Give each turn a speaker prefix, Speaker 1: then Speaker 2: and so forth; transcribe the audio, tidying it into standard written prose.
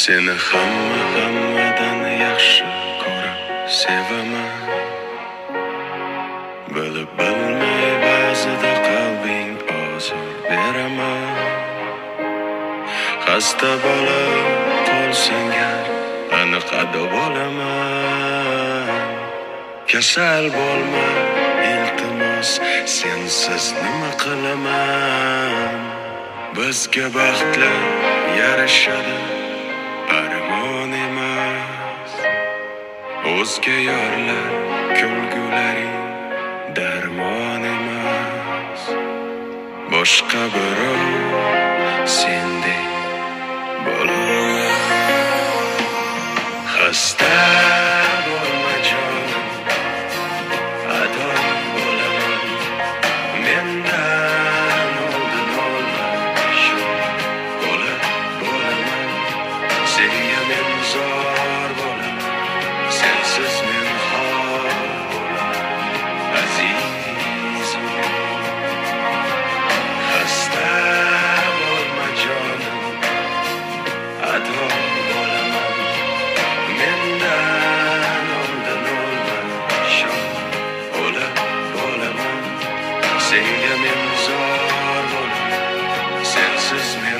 Speaker 1: Seni hammadan yaxshi ko'rib sevaman. Bilib bilmay ba'zida qalbing ozor beraman. Xasta bo'lib qolsang gar aniq ado bo'laman. Kasal bo'lma iltimos, sensiz nima qilaman. Bizga baxtlar yarashadi, armon emas. O'zga yorlar kulgularing darmon emas. Boshqa birov sendek bo'lolmas. Xasta bo'lma jonim, ado bo'laman. Mendan oldin olma, shu bo'laman. Senga men zor bo'laman, sensiz men xor bo'laman. Azizim, xasta bo'lma jonim, ado bo'laman. Mendan oldin olma, shu bo'laman. Senga men zor bo'laman, sensiz men